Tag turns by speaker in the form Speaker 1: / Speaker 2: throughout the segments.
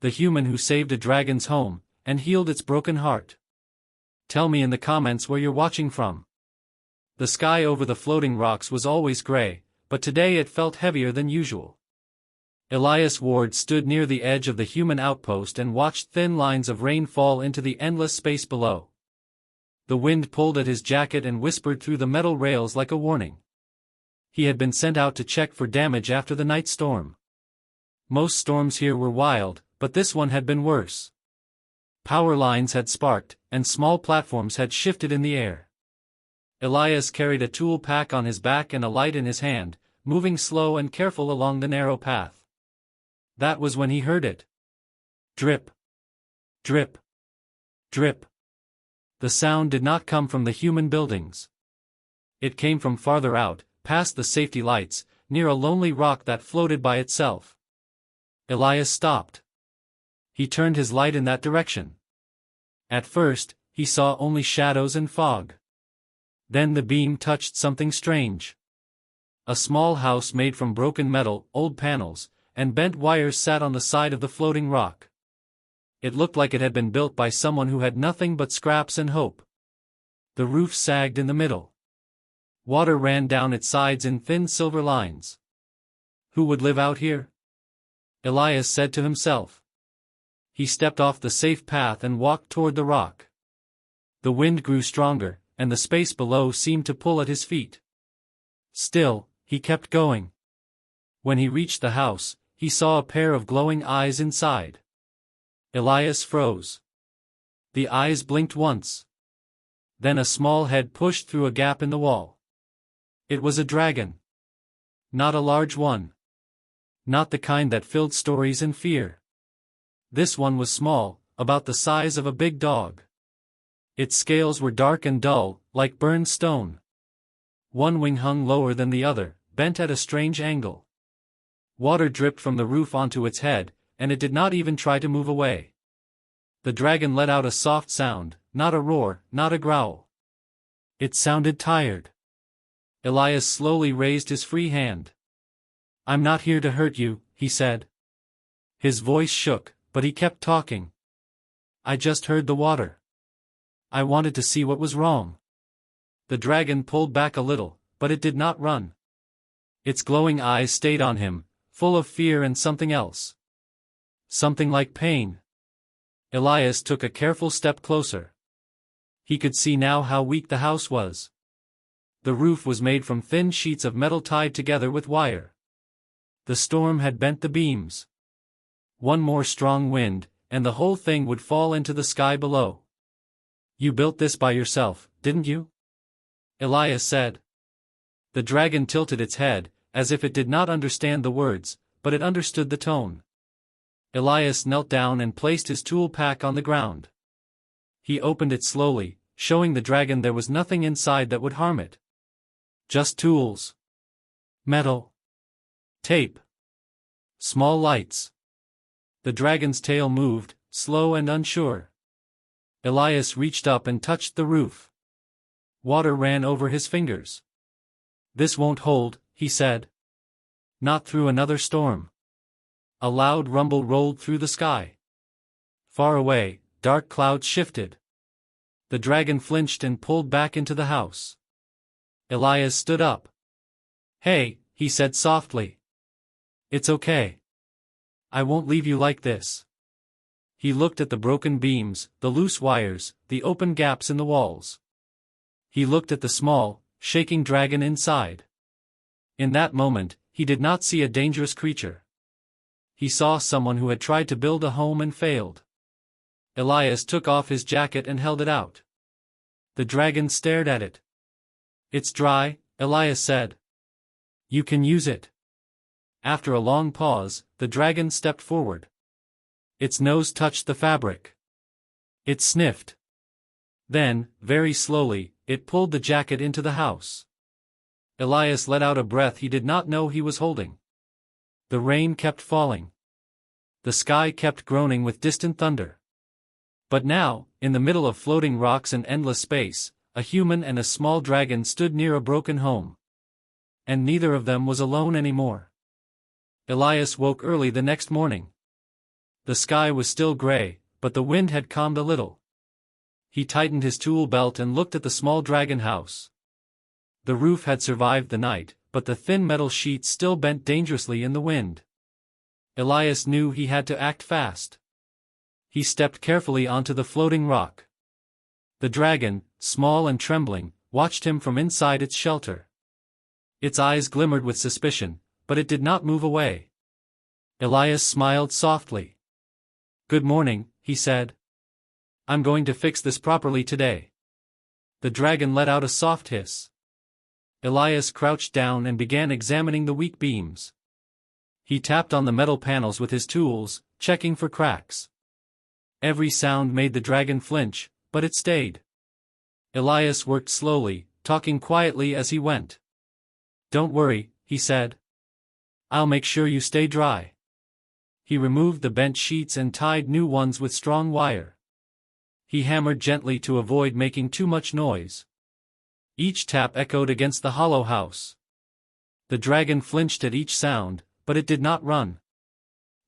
Speaker 1: The human who saved a dragon's home, and healed its broken heart. Tell me in the comments where you're watching from. The sky over the floating rocks was always gray, but today it felt heavier than usual. Elias Ward stood near the edge of the human outpost and watched thin lines of rain fall into the endless space below. The wind pulled at his jacket and whispered through the metal rails like a warning. He had been sent out to check for damage after the night storm. Most storms here were wild, but this one had been worse. Power lines had sparked, and small platforms had shifted in the air. Elias carried a tool pack on his back and a light in his hand, moving slow and careful along the narrow path. That was when he heard it. Drip. Drip. Drip. The sound did not come from the human buildings. It came from farther out, past the safety lights, near a lonely rock that floated by itself. Elias stopped. He turned his light in that direction. At first, he saw only shadows and fog. Then the beam touched something strange. A small house made from broken metal, old panels, and bent wires sat on the side of the floating rock. It looked like it had been built by someone who had nothing but scraps and hope. The roof sagged in the middle. Water ran down its sides in thin silver lines. Who would live out here? Elias said to himself. He stepped off the safe path and walked toward the rock. The wind grew stronger, and the space below seemed to pull at his feet. Still, he kept going. When he reached the house, he saw a pair of glowing eyes inside. Elias froze. The eyes blinked once. Then a small head pushed through a gap in the wall. It was a dragon. Not a large one. Not the kind that filled stories and fear. This one was small, about the size of a big dog. Its scales were dark and dull, like burned stone. One wing hung lower than the other, bent at a strange angle. Water dripped from the roof onto its head, and it did not even try to move away. The dragon let out a soft sound, not a roar, not a growl. It sounded tired. Elias slowly raised his free hand. "I'm not here to hurt you," he said. His voice shook, but he kept talking. "I just heard the water. I wanted to see what was wrong." The dragon pulled back a little, but it did not run. Its glowing eyes stayed on him, full of fear and something else. Something like pain. Elias took a careful step closer. He could see now how weak the house was. The roof was made from thin sheets of metal tied together with wire. The storm had bent the beams. One more strong wind, and the whole thing would fall into the sky below. "You built this by yourself, didn't you?" Elias said. The dragon tilted its head, as if it did not understand the words, but it understood the tone. Elias knelt down and placed his tool pack on the ground. He opened it slowly, showing the dragon there was nothing inside that would harm it. Just tools. Metal. Tape. Small lights. The dragon's tail moved, slow and unsure. Elias reached up and touched the roof. Water ran over his fingers. "This won't hold," he said. "Not through another storm." A loud rumble rolled through the sky. Far away, dark clouds shifted. The dragon flinched and pulled back into the house. Elias stood up. "Hey," he said softly. "It's okay. I won't leave you like this." He looked at the broken beams, the loose wires, the open gaps in the walls. He looked at the small, shaking dragon inside. In that moment, he did not see a dangerous creature. He saw someone who had tried to build a home and failed. Elias took off his jacket and held it out. The dragon stared at it. "It's dry," Elias said. "You can use it." After a long pause, the dragon stepped forward. Its nose touched the fabric. It sniffed. Then, very slowly, it pulled the jacket into the house. Elias let out a breath he did not know he was holding. The rain kept falling. The sky kept groaning with distant thunder. But now, in the middle of floating rocks and endless space, a human and a small dragon stood near a broken home. And neither of them was alone anymore. Elias woke early the next morning. The sky was still gray, but the wind had calmed a little. He tightened his tool belt and looked at the small dragon house. The roof had survived the night, but the thin metal sheets still bent dangerously in the wind. Elias knew he had to act fast. He stepped carefully onto the floating rock. The dragon, small and trembling, watched him from inside its shelter. Its eyes glimmered with suspicion, but it did not move away. Elias smiled softly. "Good morning," he said. "I'm going to fix this properly today." The dragon let out a soft hiss. Elias crouched down and began examining the weak beams. He tapped on the metal panels with his tools, checking for cracks. Every sound made the dragon flinch, but it stayed. Elias worked slowly, talking quietly as he went. "Don't worry," he said. "I'll make sure you stay dry." He removed the bent sheets and tied new ones with strong wire. He hammered gently to avoid making too much noise. Each tap echoed against the hollow house. The dragon flinched at each sound, but it did not run.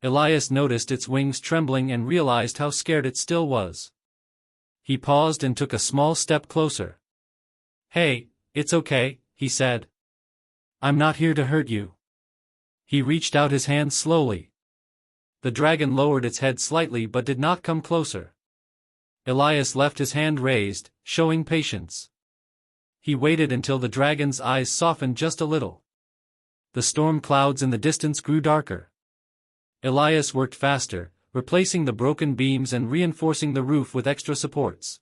Speaker 1: Elias noticed its wings trembling and realized how scared it still was. He paused and took a small step closer. "Hey, it's okay," he said. "I'm not here to hurt you." He reached out his hand slowly. The dragon lowered its head slightly but did not come closer. Elias left his hand raised, showing patience. He waited until the dragon's eyes softened just a little. The storm clouds in the distance grew darker. Elias worked faster, replacing the broken beams and reinforcing the roof with extra supports.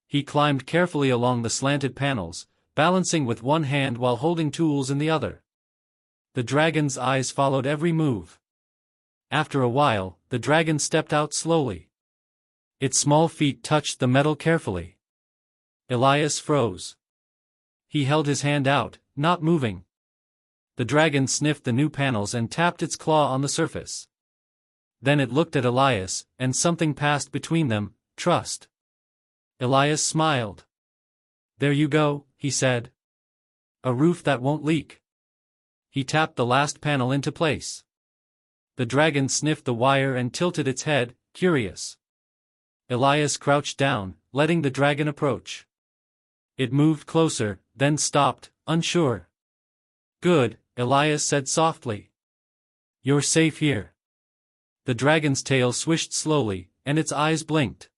Speaker 1: He climbed carefully along the slanted panels, balancing with one hand while holding tools in the other. The dragon's eyes followed every move. After a while, the dragon stepped out slowly. Its small feet touched the metal carefully. Elias froze. He held his hand out, not moving. The dragon sniffed the new panels and tapped its claw on the surface. Then it looked at Elias, and something passed between them: trust. Elias smiled. "There you go," he said. "A roof that won't leak." He tapped the last panel into place. The dragon sniffed the wire and tilted its head, curious. Elias crouched down, letting the dragon approach. It moved closer, then stopped, unsure. "Good," Elias said softly. "You're safe here." The dragon's tail swished slowly, and its eyes blinked.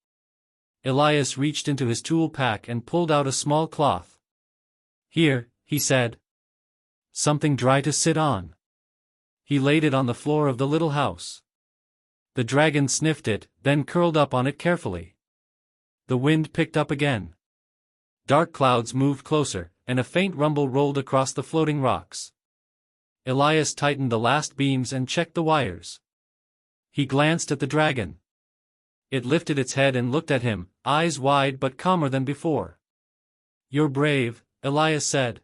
Speaker 1: Elias reached into his tool pack and pulled out a small cloth. "Here," he said. "Something dry to sit on." He laid it on the floor of the little house. The dragon sniffed it, then curled up on it carefully. The wind picked up again. Dark clouds moved closer, and a faint rumble rolled across the floating rocks. Elias tightened the last beams and checked the wires. He glanced at the dragon. It lifted its head and looked at him, eyes wide but calmer than before. "You're brave," Elias said.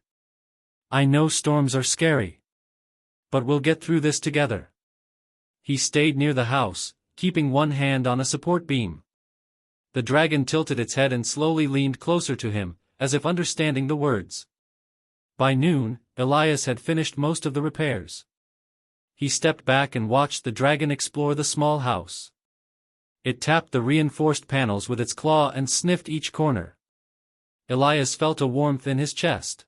Speaker 1: "I know storms are scary. But we'll get through this together." He stayed near the house, keeping one hand on a support beam. The dragon tilted its head and slowly leaned closer to him, as if understanding the words. By noon, Elias had finished most of the repairs. He stepped back and watched the dragon explore the small house. It tapped the reinforced panels with its claw and sniffed each corner. Elias felt a warmth in his chest.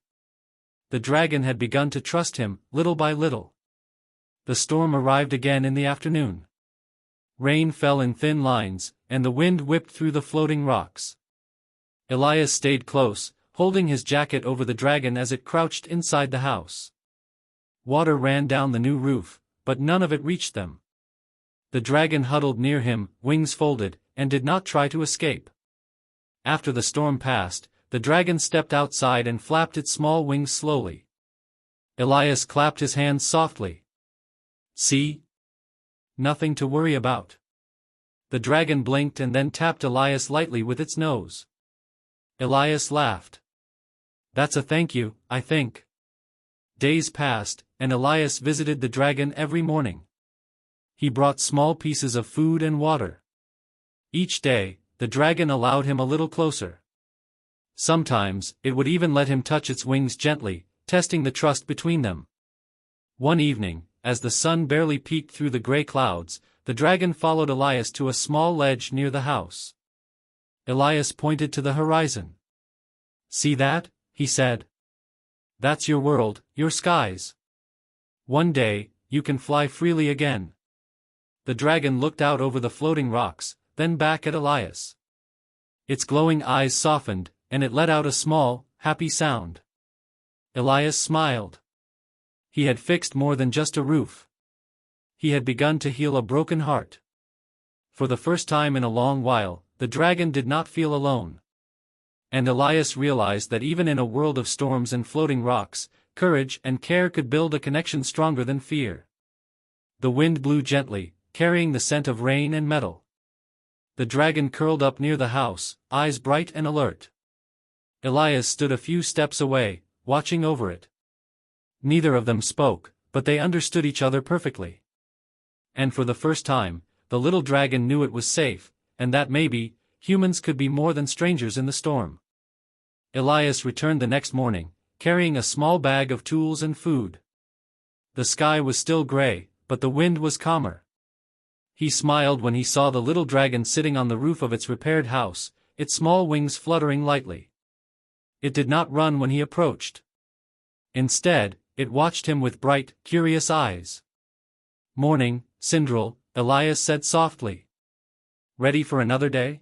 Speaker 1: The dragon had begun to trust him, little by little. The storm arrived again in the afternoon. Rain fell in thin lines, and the wind whipped through the floating rocks. Elias stayed close, holding his jacket over the dragon as it crouched inside the house. Water ran down the new roof, but none of it reached them. The dragon huddled near him, wings folded, and did not try to escape. After the storm passed, the dragon stepped outside and flapped its small wings slowly. Elias clapped his hands softly. "See? Nothing to worry about." The dragon blinked and then tapped Elias lightly with its nose. Elias laughed. "That's a thank you, I think." Days passed, and Elias visited the dragon every morning. He brought small pieces of food and water. Each day, the dragon allowed him a little closer. Sometimes, it would even let him touch its wings gently, testing the trust between them. One evening, as the sun barely peeked through the gray clouds, the dragon followed Elias to a small ledge near the house. Elias pointed to the horizon. "See that?" he said. "That's your world, your skies. One day, you can fly freely again." The dragon looked out over the floating rocks, then back at Elias. Its glowing eyes softened, and it let out a small, happy sound. Elias smiled. He had fixed more than just a roof. He had begun to heal a broken heart. For the first time in a long while, the dragon did not feel alone. And Elias realized that even in a world of storms and floating rocks, courage and care could build a connection stronger than fear. The wind blew gently, carrying the scent of rain and metal. The dragon curled up near the house, eyes bright and alert. Elias stood a few steps away, watching over it. Neither of them spoke, but they understood each other perfectly. And for the first time, the little dragon knew it was safe, and that maybe, humans could be more than strangers in the storm. Elias returned the next morning, carrying a small bag of tools and food. The sky was still gray, but the wind was calmer. He smiled when he saw the little dragon sitting on the roof of its repaired house, its small wings fluttering lightly. It did not run when he approached. Instead, it watched him with bright, curious eyes. "Morning, Sindrel," Elias said softly. "Ready for another day?"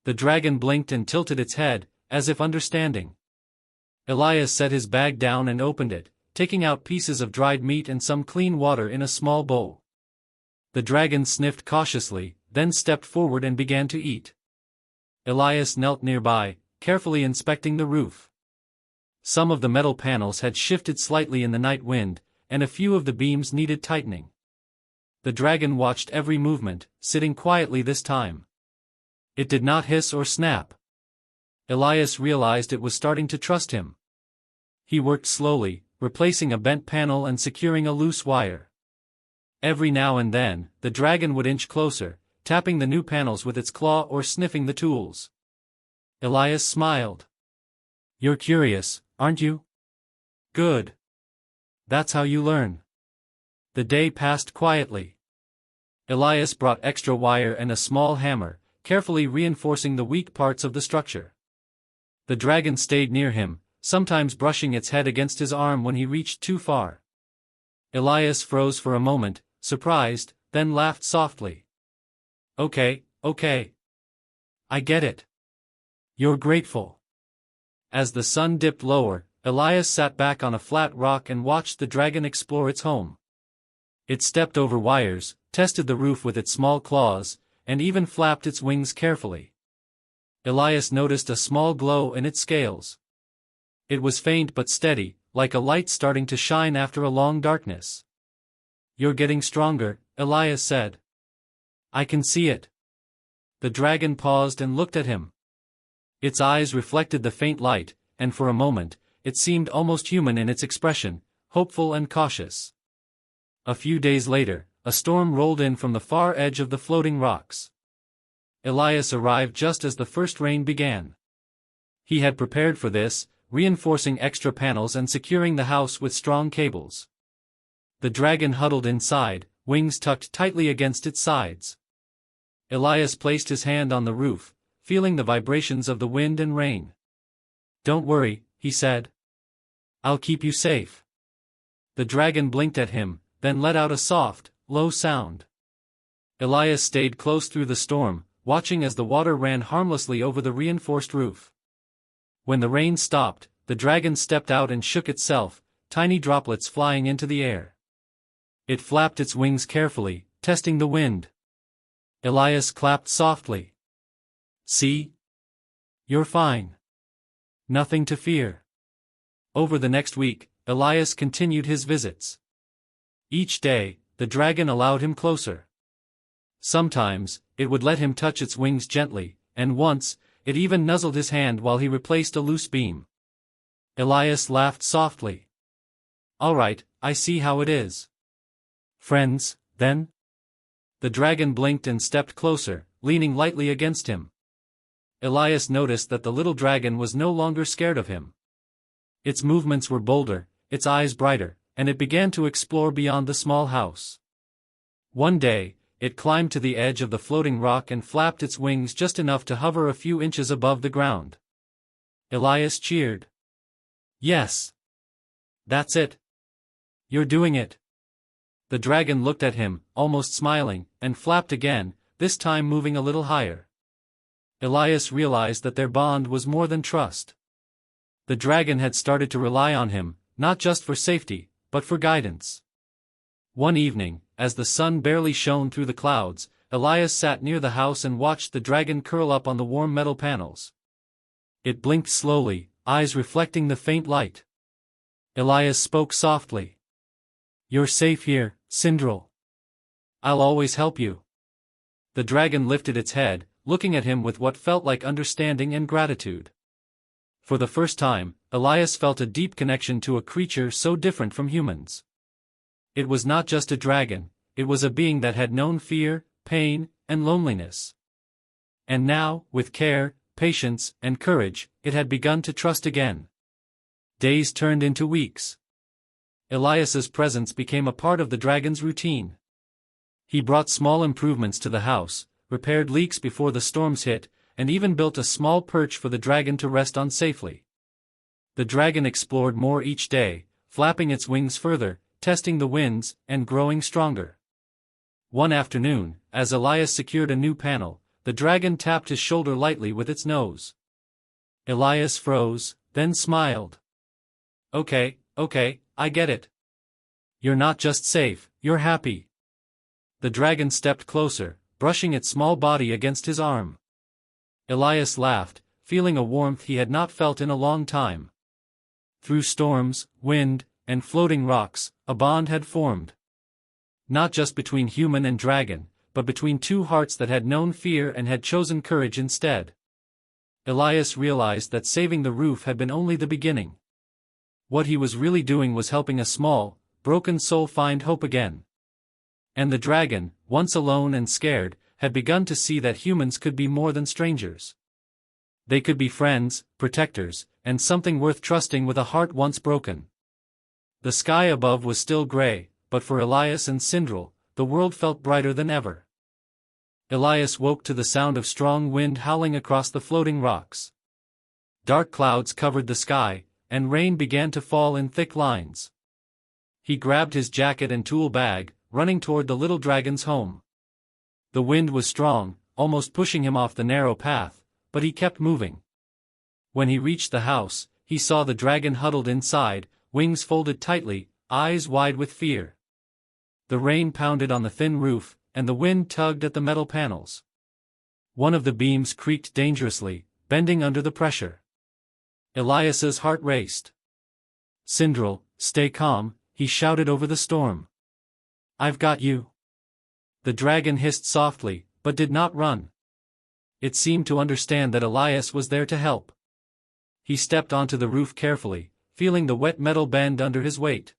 Speaker 1: The dragon blinked and tilted its head, as if understanding. Elias set his bag down and opened it, taking out pieces of dried meat and some clean water in a small bowl. The dragon sniffed cautiously, then stepped forward and began to eat. Elias knelt nearby, carefully inspecting the roof. Some of the metal panels had shifted slightly in the night wind, and a few of the beams needed tightening. The dragon watched every movement, sitting quietly this time. It did not hiss or snap. Elias realized it was starting to trust him. He worked slowly, replacing a bent panel and securing a loose wire. Every now and then, the dragon would inch closer, tapping the new panels with its claw or sniffing the tools. Elias smiled. "You're curious, aren't you? Good. That's how you learn." The day passed quietly. Elias brought extra wire and a small hammer, carefully reinforcing the weak parts of the structure. The dragon stayed near him, sometimes brushing its head against his arm when he reached too far. Elias froze for a moment, surprised, then laughed softly. Okay. I get it. You're grateful." As the sun dipped lower, Elias sat back on a flat rock and watched the dragon explore its home. It stepped over wires, tested the roof with its small claws, and even flapped its wings carefully. Elias noticed a small glow in its scales. It was faint but steady, like a light starting to shine after a long darkness. "You're getting stronger," Elias said. "I can see it." The dragon paused and looked at him. Its eyes reflected the faint light, and for a moment, it seemed almost human in its expression, hopeful and cautious. A few days later, a storm rolled in from the far edge of the floating rocks. Elias arrived just as the first rain began. He had prepared for this, reinforcing extra panels and securing the house with strong cables. The dragon huddled inside, wings tucked tightly against its sides. Elias placed his hand on the roof, feeling the vibrations of the wind and rain. "Don't worry," he said. "I'll keep you safe." The dragon blinked at him, then let out a soft, low sound. Elias stayed close through the storm, watching as the water ran harmlessly over the reinforced roof. When the rain stopped, the dragon stepped out and shook itself, tiny droplets flying into the air. It flapped its wings carefully, testing the wind. Elias clapped softly. "See? You're fine. Nothing to fear." Over the next week, Elias continued his visits. Each day, the dragon allowed him closer. Sometimes, it would let him touch its wings gently, and once, it even nuzzled his hand while he replaced a loose beam. Elias laughed softly. "All right, I see how it is. Friends, then?" The dragon blinked and stepped closer, leaning lightly against him. Elias noticed that the little dragon was no longer scared of him. Its movements were bolder, its eyes brighter, and it began to explore beyond the small house. One day, it climbed to the edge of the floating rock and flapped its wings just enough to hover a few inches above the ground. Elias cheered. "Yes! That's it! You're doing it!" The dragon looked at him, almost smiling, and flapped again, this time moving a little higher. Elias realized that their bond was more than trust. The dragon had started to rely on him, not just for safety, but for guidance. One evening, as the sun barely shone through the clouds, Elias sat near the house and watched the dragon curl up on the warm metal panels. It blinked slowly, eyes reflecting the faint light. Elias spoke softly. "You're safe here, Sindral. I'll always help you." The dragon lifted its head, looking at him with what felt like understanding and gratitude. For the first time, Elias felt a deep connection to a creature so different from humans. It was not just a dragon, it was a being that had known fear, pain, and loneliness. And now, with care, patience, and courage, it had begun to trust again. Days turned into weeks. Elias's presence became a part of the dragon's routine. He brought small improvements to the house, repaired leaks before the storms hit, and even built a small perch for the dragon to rest on safely. The dragon explored more each day, flapping its wings further, testing the winds, and growing stronger. One afternoon, as Elias secured a new panel, the dragon tapped his shoulder lightly with its nose. Elias froze, then smiled. Okay, I get it. You're not just safe, you're happy." The dragon stepped closer, brushing its small body against his arm. Elias laughed, feeling a warmth he had not felt in a long time. Through storms, wind, and floating rocks, a bond had formed. Not just between human and dragon, but between two hearts that had known fear and had chosen courage instead. Elias realized that saving the roof had been only the beginning. What he was really doing was helping a small, broken soul find hope again. And the dragon, once alone and scared, had begun to see that humans could be more than strangers. They could be friends, protectors, and something worth trusting with a heart once broken. The sky above was still gray, but for Elias and Sindral, the world felt brighter than ever. Elias woke to the sound of strong wind howling across the floating rocks. Dark clouds covered the sky, and rain began to fall in thick lines. He grabbed his jacket and tool bag, running toward the little dragon's home. The wind was strong, almost pushing him off the narrow path, but he kept moving. When he reached the house, he saw the dragon huddled inside, wings folded tightly, eyes wide with fear. The rain pounded on the thin roof, and the wind tugged at the metal panels. One of the beams creaked dangerously, bending under the pressure. Elias's heart raced. "Sindral, stay calm," he shouted over the storm. "I've got you." The dragon hissed softly, but did not run. It seemed to understand that Elias was there to help. He stepped onto the roof carefully, feeling the wet metal bend under his weight.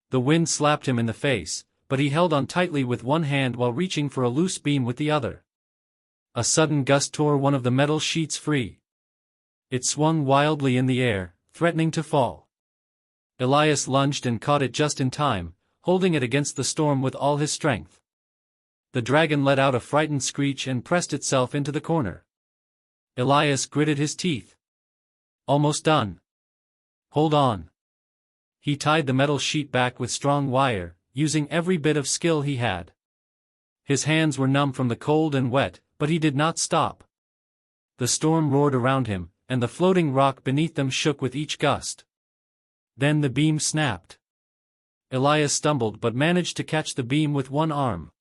Speaker 1: The wind slapped him in the face, but he held on tightly with one hand while reaching for a loose beam with the other. A sudden gust tore one of the metal sheets free. It swung wildly in the air, threatening to fall. Elias lunged and caught it just in time, holding it against the storm with all his strength. The dragon let out a frightened screech and pressed itself into the corner. Elias gritted his teeth. "Almost done. Hold on." He tied the metal sheet back with strong wire, using every bit of skill he had. His hands were numb from the cold and wet, but he did not stop. The storm roared around him, and the floating rock beneath them shook with each gust. Then the beam snapped. Elias stumbled but managed to catch the beam with one arm.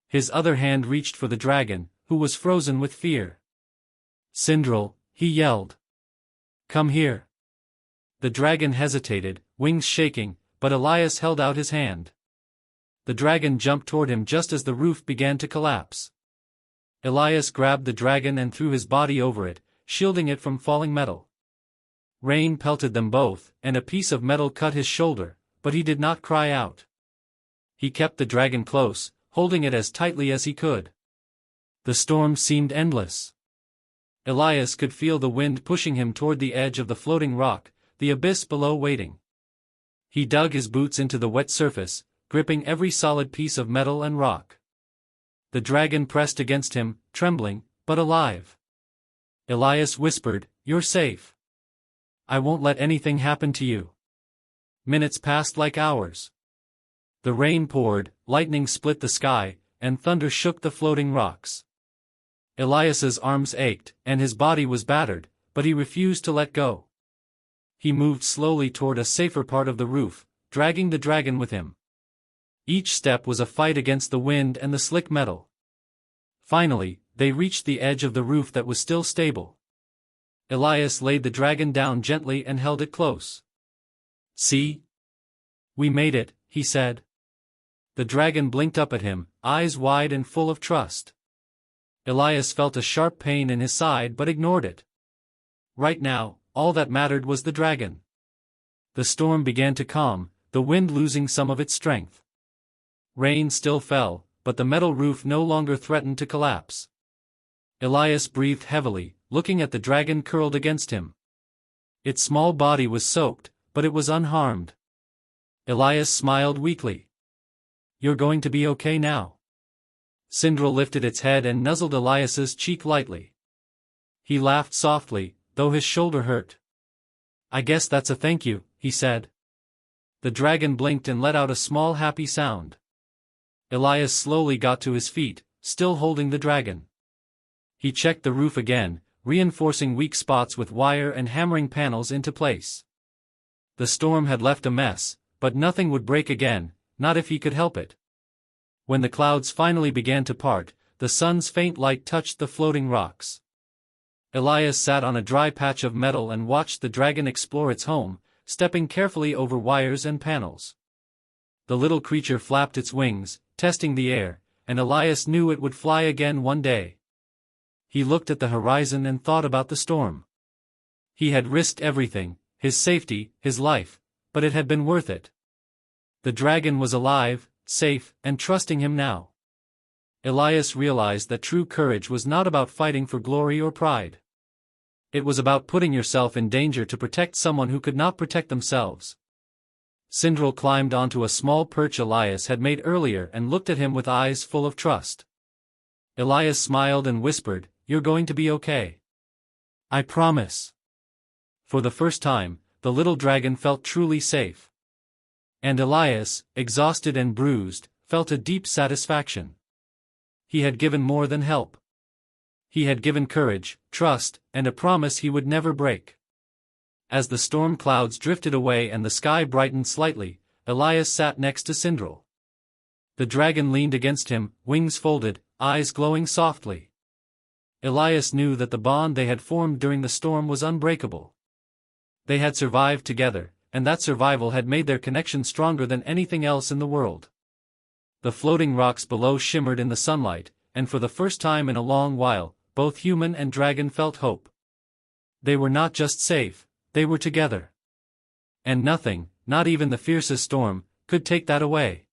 Speaker 1: His other hand reached for the dragon, who was frozen with fear. "Sindral," he yelled. "Come here." The dragon hesitated, wings shaking, but Elias held out his hand. The dragon jumped toward him just as the roof began to collapse. Elias grabbed the dragon and threw his body over it, shielding it from falling metal. Rain pelted them both, and a piece of metal cut his shoulder, but he did not cry out. He kept the dragon close, holding it as tightly as he could. The storm seemed endless. Elias could feel the wind pushing him toward the edge of the floating rock, the abyss below waiting. He dug his boots into the wet surface, gripping every solid piece of metal and rock. The dragon pressed against him, trembling, but alive. Elias whispered, "You're safe. I won't let anything happen to you." Minutes passed like hours. The rain poured, lightning split the sky, and thunder shook the floating rocks. Elias's arms ached, and his body was battered, but he refused to let go. He moved slowly toward a safer part of the roof, dragging the dragon with him. Each step was a fight against the wind and the slick metal. Finally, they reached the edge of the roof that was still stable. Elias laid the dragon down gently and held it close. "See? We made it," he said. The dragon blinked up at him, eyes wide and full of trust. Elias felt a sharp pain in his side but ignored it. Right now, all that mattered was the dragon. The storm began to calm, the wind losing some of its strength. Rain still fell, but the metal roof no longer threatened to collapse. Elias breathed heavily, looking at the dragon curled against him. Its small body was soaked, but it was unharmed. Elias smiled weakly. "You're going to be okay now." Sindral lifted its head and nuzzled Elias's cheek lightly. He laughed softly, though his shoulder hurt. "I guess that's a thank you," he said. The dragon blinked and let out a small happy sound. Elias slowly got to his feet, still holding the dragon. He checked the roof again, reinforcing weak spots with wire and hammering panels into place. The storm had left a mess, but nothing would break again, not if he could help it. When the clouds finally began to part, the sun's faint light touched the floating rocks. Elias sat on a dry patch of metal and watched the dragon explore its home, stepping carefully over wires and panels. The little creature flapped its wings, testing the air, and Elias knew it would fly again one day. He looked at the horizon and thought about the storm. He had risked everything, his safety, his life, but it had been worth it. The dragon was alive, safe, and trusting him now. Elias realized that true courage was not about fighting for glory or pride. It was about putting yourself in danger to protect someone who could not protect themselves. Sindral climbed onto a small perch Elias had made earlier and looked at him with eyes full of trust. Elias smiled and whispered, "You're going to be okay. I promise." For the first time, the little dragon felt truly safe. And Elias, exhausted and bruised, felt a deep satisfaction. He had given more than help. He had given courage, trust, and a promise he would never break. As the storm clouds drifted away and the sky brightened slightly, Elias sat next to Sindral. The dragon leaned against him, wings folded, eyes glowing softly. Elias knew that the bond they had formed during the storm was unbreakable. They had survived together, and that survival had made their connection stronger than anything else in the world. The floating rocks below shimmered in the sunlight, and for the first time in a long while, both human and dragon felt hope. They were not just safe, they were together. And nothing, not even the fiercest storm, could take that away.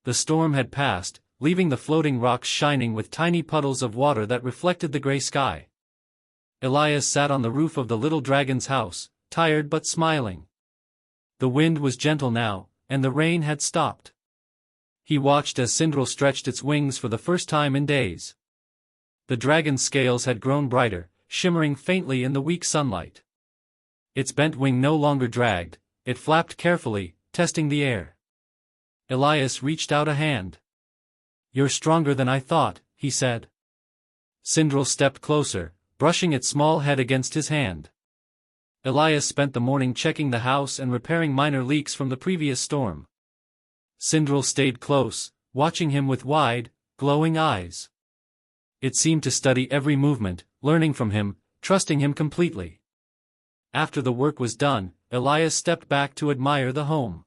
Speaker 1: The storm had passed, leaving the floating rocks shining with tiny puddles of water that reflected the gray sky. Elias sat on the roof of the little dragon's house, tired but smiling. The wind was gentle now, and the rain had stopped. He watched as Sindral stretched its wings for the first time in days. The dragon's scales had grown brighter, shimmering faintly in the weak sunlight. Its bent wing no longer dragged, it flapped carefully, testing the air. Elias reached out a hand. "You're stronger than I thought," he said. Sindral stepped closer, brushing its small head against his hand. Elias spent the morning checking the house and repairing minor leaks from the previous storm. Sindral stayed close, watching him with wide, glowing eyes. It seemed to study every movement, learning from him, trusting him completely. After the work was done, Elias stepped back to admire the home.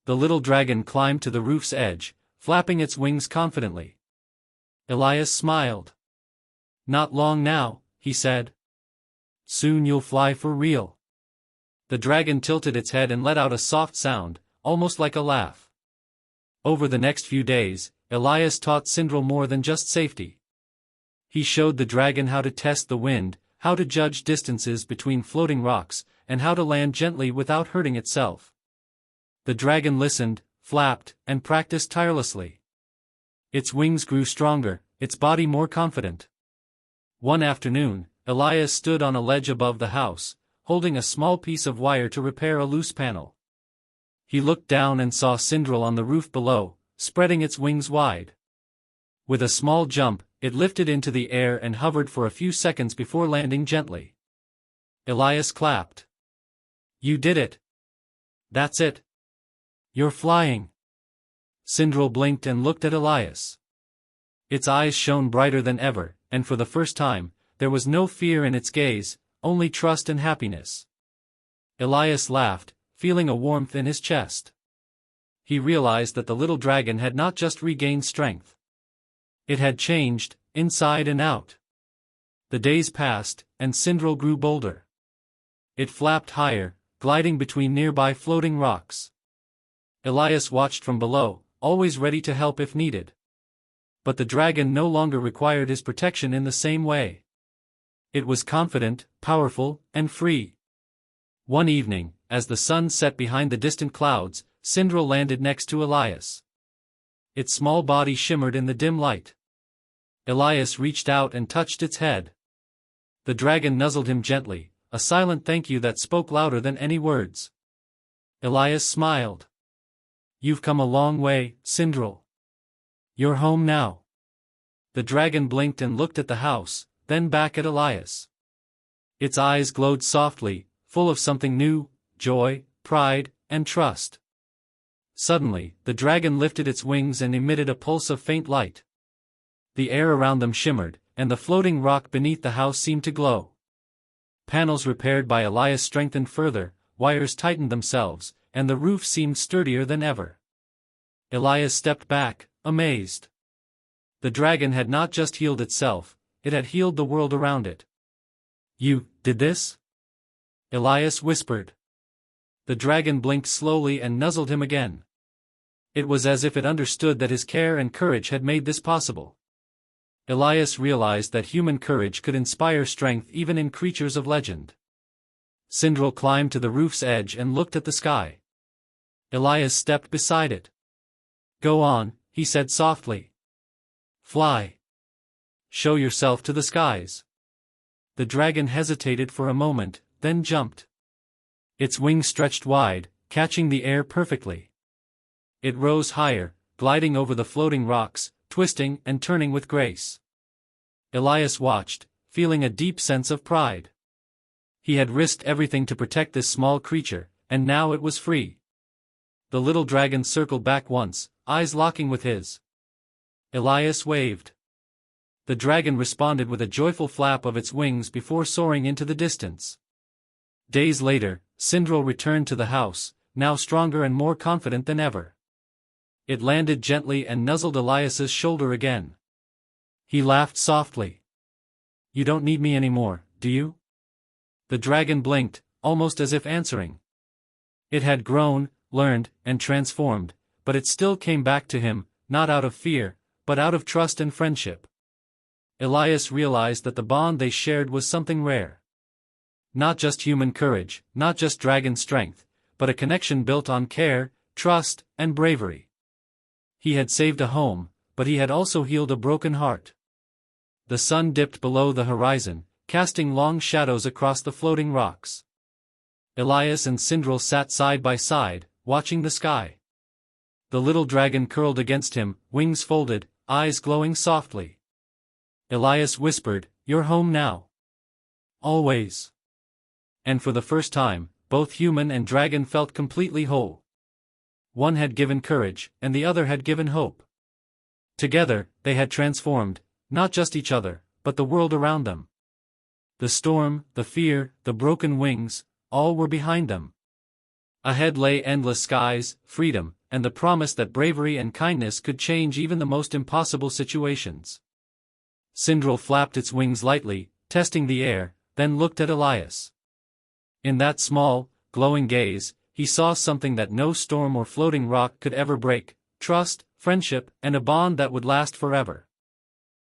Speaker 1: The little dragon climbed to the roof's edge, flapping its wings confidently. Elias smiled. "Not long now," he said. "Soon you'll fly for real." The dragon tilted its head and let out a soft sound, almost like a laugh. Over the next few days, Elias taught Sindral more than just safety. He showed the dragon how to test the wind, how to judge distances between floating rocks, and how to land gently without hurting itself. The dragon listened, flapped, and practiced tirelessly. Its wings grew stronger, its body more confident. One afternoon, Elias stood on a ledge above the house, holding a small piece of wire to repair a loose panel. He looked down and saw Sindral on the roof below, spreading its wings wide. With a small jump, it lifted into the air and hovered for a few seconds before landing gently. Elias clapped. "You did it! That's it! You're flying!" Sindral blinked and looked at Elias. Its eyes shone brighter than ever, and for the first time, there was no fear in its gaze, only trust and happiness. Elias laughed, feeling a warmth in his chest. He realized that the little dragon had not just regained strength. It had changed, inside and out. The days passed, and Sindral grew bolder. It flapped higher, gliding between nearby floating rocks. Elias watched from below, always ready to help if needed. But the dragon no longer required his protection in the same way. It was confident, powerful, and free. One evening, as the sun set behind the distant clouds, Sindral landed next to Elias. Its small body shimmered in the dim light. Elias reached out and touched its head. The dragon nuzzled him gently, a silent thank you that spoke louder than any words. Elias smiled. "You've come a long way, Sindral. You're home now." The dragon blinked and looked at the house, then back at Elias. Its eyes glowed softly, full of something new, joy, pride, and trust. Suddenly, the dragon lifted its wings and emitted a pulse of faint light. The air around them shimmered, and the floating rock beneath the house seemed to glow. Panels repaired by Elias strengthened further, wires tightened themselves, and the roof seemed sturdier than ever. Elias stepped back, amazed. The dragon had not just healed itself, it had healed the world around it. "You did this?" Elias whispered. The dragon blinked slowly and nuzzled him again. It was as if it understood that his care and courage had made this possible. Elias realized that human courage could inspire strength even in creatures of legend. Sindral climbed to the roof's edge and looked at the sky. Elias stepped beside it. "Go on," he said softly. "Fly. Show yourself to the skies." The dragon hesitated for a moment, then jumped. Its wings stretched wide, catching the air perfectly. It rose higher, gliding over the floating rocks, twisting and turning with grace. Elias watched, feeling a deep sense of pride. He had risked everything to protect this small creature, and now it was free. The little dragon circled back once, eyes locking with his. Elias waved. The dragon responded with a joyful flap of its wings before soaring into the distance. Days later, Sindral returned to the house, now stronger and more confident than ever. It landed gently and nuzzled Elias's shoulder again. He laughed softly. "You don't need me anymore, do you?" The dragon blinked, almost as if answering. It had grown, learned, and transformed, but it still came back to him, not out of fear, but out of trust and friendship. Elias realized that the bond they shared was something rare. Not just human courage, not just dragon strength, but a connection built on care, trust, and bravery. He had saved a home, but he had also healed a broken heart. The sun dipped below the horizon, casting long shadows across the floating rocks. Elias and Sindral sat side by side, watching the sky. The little dragon curled against him, wings folded, eyes glowing softly. Elias whispered, "You're home now. Always." And for the first time, both human and dragon felt completely whole. One had given courage, and the other had given hope. Together, they had transformed, not just each other, but the world around them. The storm, the fear, the broken wings, all were behind them. Ahead lay endless skies, freedom, and the promise that bravery and kindness could change even the most impossible situations. Sindral flapped its wings lightly, testing the air, then looked at Elias. In that small, glowing gaze, he saw something that no storm or floating rock could ever break: trust, friendship, and a bond that would last forever.